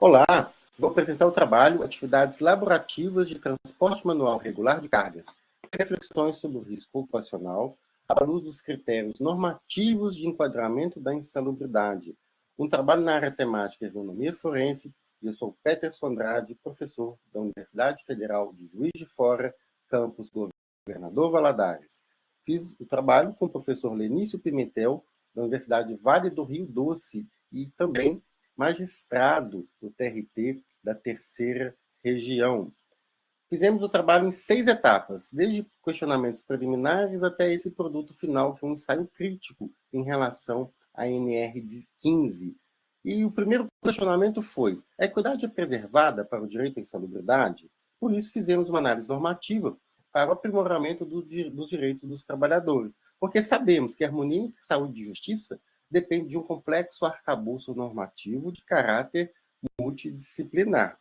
Olá, vou apresentar o trabalho Atividades Laborativas de Transporte Manual Regular de Cargas, reflexões sobre o risco ocupacional à luz dos critérios normativos de enquadramento da insalubridade. Um trabalho na área temática Ergonomia Forense, e eu sou Peterson Andrade, professor da Universidade Federal de Juiz de Fora, campus Governador Valadares. Fiz o trabalho com o professor Lenício Pimentel, da Universidade Vale do Rio Doce, e também magistrado do TRT da terceira região. Fizemos o trabalho em 6 etapas, desde questionamentos preliminares até esse produto final, que é um ensaio crítico em relação à NR15. E o primeiro questionamento foi: a equidade é preservada para o direito à insalubridade? Por isso, fizemos uma análise normativa para o aprimoramento dos direitos dos trabalhadores, porque sabemos que a harmonia entre saúde e justiça depende de um complexo arcabouço normativo de caráter multidisciplinar.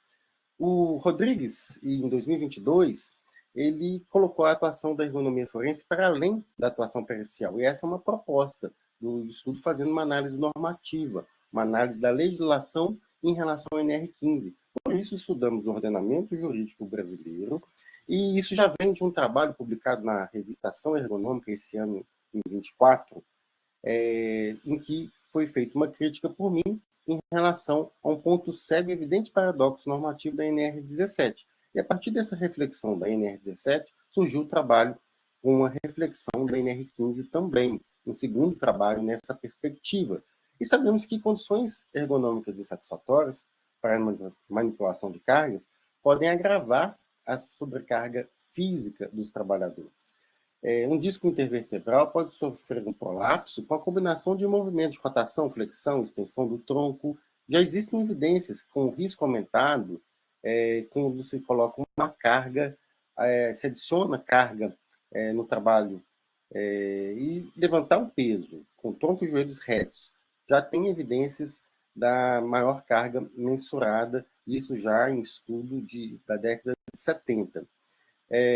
O Rodrigues, em 2022, ele colocou a atuação da ergonomia forense para além da atuação pericial. E essa é uma proposta do estudo fazendo uma análise normativa, uma análise da legislação em relação ao NR15. Por isso, estudamos o ordenamento jurídico brasileiro, e isso já vem de um trabalho publicado na revista Ação Ergonômica, esse ano, em 24, em que foi feita uma crítica por mim em relação a um ponto cego e evidente paradoxo normativo da NR17. E a partir dessa reflexão da NR17, surgiu o trabalho com uma reflexão da NR15 também, um segundo trabalho nessa perspectiva. E sabemos que condições ergonômicas insatisfatórias para a manipulação de cargas podem agravar a sobrecarga física dos trabalhadores. Um disco intervertebral pode sofrer um prolapso com a combinação de movimentos de rotação, flexão, extensão do tronco. Já existem evidências com o risco aumentado quando se coloca uma carga, se adiciona carga no trabalho e levantar um peso com tronco e joelhos retos. Já tem evidências da maior carga mensurada, isso já em estudo da década de 70.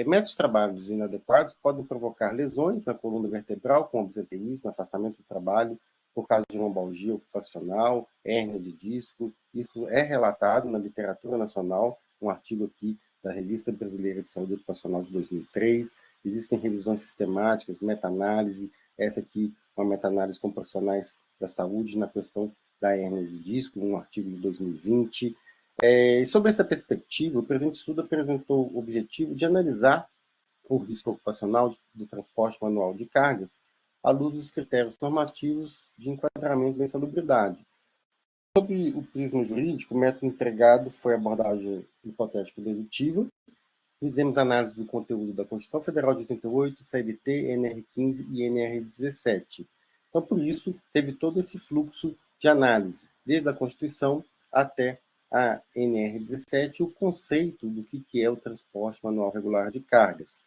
Métodos de trabalho inadequados podem provocar lesões na coluna vertebral, com absenteísmo, afastamento do trabalho, por causa de lombalgia ocupacional, hérnia de disco. Isso é relatado na literatura nacional, um artigo aqui da Revista Brasileira de Saúde Ocupacional de 2003. Existem revisões sistemáticas, meta-análise, essa aqui, uma meta-análise com profissionais da saúde na questão da hérnia de disco, um artigo de 2020. Sobre essa perspectiva, o presente estudo apresentou o objetivo de analisar o risco ocupacional do transporte manual de cargas à luz dos critérios normativos de enquadramento da insalubridade. Sobre o prisma jurídico, o método empregado foi a abordagem hipotético-dedutiva. Fizemos análise do conteúdo da Constituição Federal de 88, CLT, NR15 e NR17. Então, por isso, teve todo esse fluxo de análise, desde a Constituição até a NR17, o conceito do que é o transporte manual regular de cargas.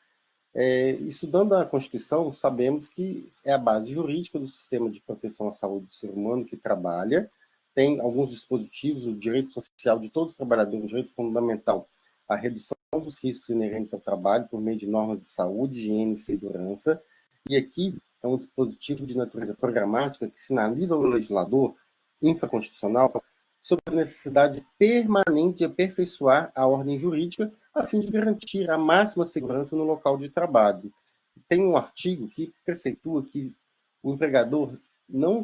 Estudando a Constituição, sabemos que é a base jurídica do sistema de proteção à saúde do ser humano que trabalha, tem alguns dispositivos, o direito social de todos os trabalhadores, o direito fundamental, a redução dos riscos inerentes ao trabalho por meio de normas de saúde, higiene e segurança, e aqui é um dispositivo de natureza programática que sinaliza ao legislador infraconstitucional sobre a necessidade permanente de aperfeiçoar a ordem jurídica a fim de garantir a máxima segurança no local de trabalho. Tem um artigo que preceitua que o empregador,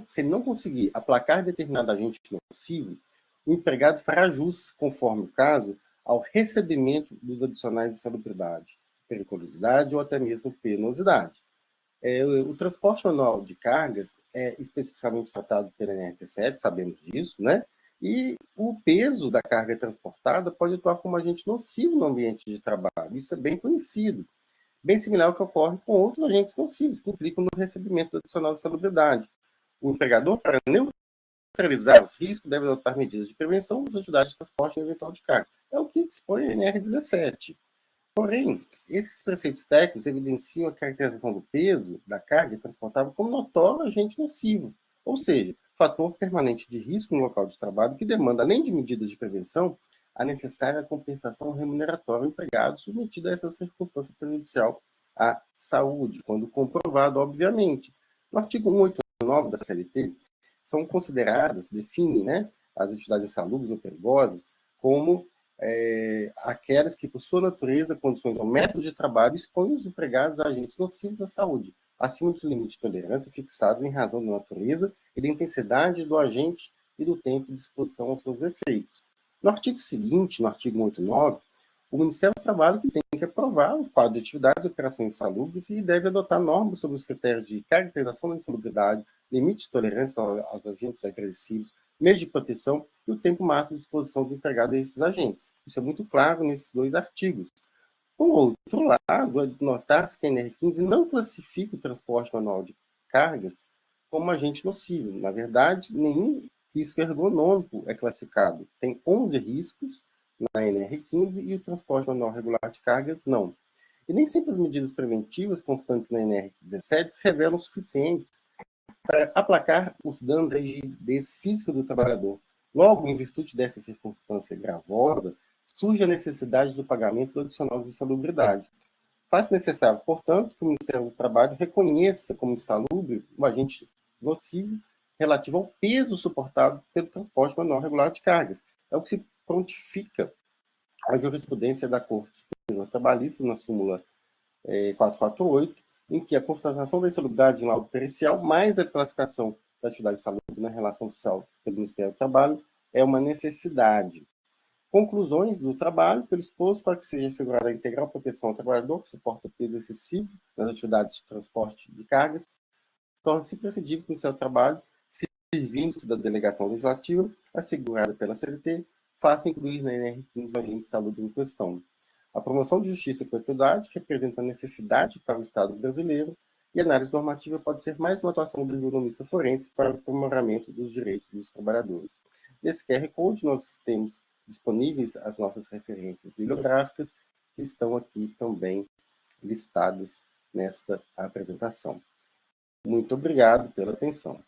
se ele não conseguir aplacar determinado agente nocivo, o empregado fará jus, conforme o caso, ao recebimento dos adicionais de salubridade, periculosidade ou até mesmo penosidade. O transporte manual de cargas é especificamente tratado pela NR17, sabemos disso, né? E o peso da carga transportada pode atuar como agente nocivo no ambiente de trabalho. Isso é bem conhecido. Bem similar ao que ocorre com outros agentes nocivos, que implicam no recebimento adicional de salubridade. O empregador, para neutralizar os riscos, deve adotar medidas de prevenção das atividades de transporte eventual de cargas. É o que dispõe a NR17. Porém, esses preceitos técnicos evidenciam a caracterização do peso da carga transportável como notório agente nocivo, ou seja, fator permanente de risco no local de trabalho que demanda, além de medidas de prevenção, a necessária compensação remuneratória ao empregado submetido a essa circunstância prejudicial à saúde, quando comprovado, obviamente. No artigo 189 da CLT, são consideradas, define, as atividades insalubres ou perigosas como aquelas que, por sua natureza, condições ou métodos de trabalho, expõem os empregados a agentes nocivos à saúde, acima dos limites de tolerância fixados em razão da natureza e da intensidade do agente e do tempo de exposição aos seus efeitos. No artigo seguinte, no artigo 189, o Ministério do Trabalho tem que aprovar o quadro de atividades e operações insalubres e deve adotar normas sobre os critérios de caracterização da insalubridade, limite de tolerância aos agentes agressivos, meios de proteção e o tempo máximo de exposição do empregado a esses agentes. Isso é muito claro nesses dois artigos. Por outro lado, é de notar-se que a NR15 não classifica o transporte manual de cargas como agente nocivo. Na verdade, nenhum risco ergonômico é classificado. Tem 11 riscos na NR15 e o transporte manual regular de cargas não. E nem sempre as medidas preventivas constantes na NR17 se revelam suficientes para aplacar os danos à rigidez física do trabalhador. Logo, em virtude dessa circunstância gravosa, surge a necessidade do pagamento do adicional de insalubridade. Faz-se necessário, portanto, que o Ministério do Trabalho reconheça como insalubre o agente nocivo relativo ao peso suportado pelo transporte manual regular de cargas. É o que se prontifica a jurisprudência da Corte Superior Trabalhista na súmula 448, em que a constatação da insalubridade em laudo pericial mais a classificação da atividade insalubre na relação social pelo Ministério do Trabalho é uma necessidade. Conclusões do trabalho, pelo exposto para que seja assegurada a integral proteção ao trabalhador que suporta peso excessivo nas atividades de transporte de cargas, torna-se imprescindível que o Ministério do Trabalho, servindo-se da delegação legislativa assegurada pela CLT, faça incluir na NR15 o agente insalubre em questão. A promoção de justiça e equidade representa a necessidade para o Estado brasileiro e a análise normativa pode ser mais uma atuação do ergonomista forense para o aprimoramento dos direitos dos trabalhadores. Nesse QR Code, nós temos disponíveis as nossas referências bibliográficas, que estão aqui também listadas nesta apresentação. Muito obrigado pela atenção.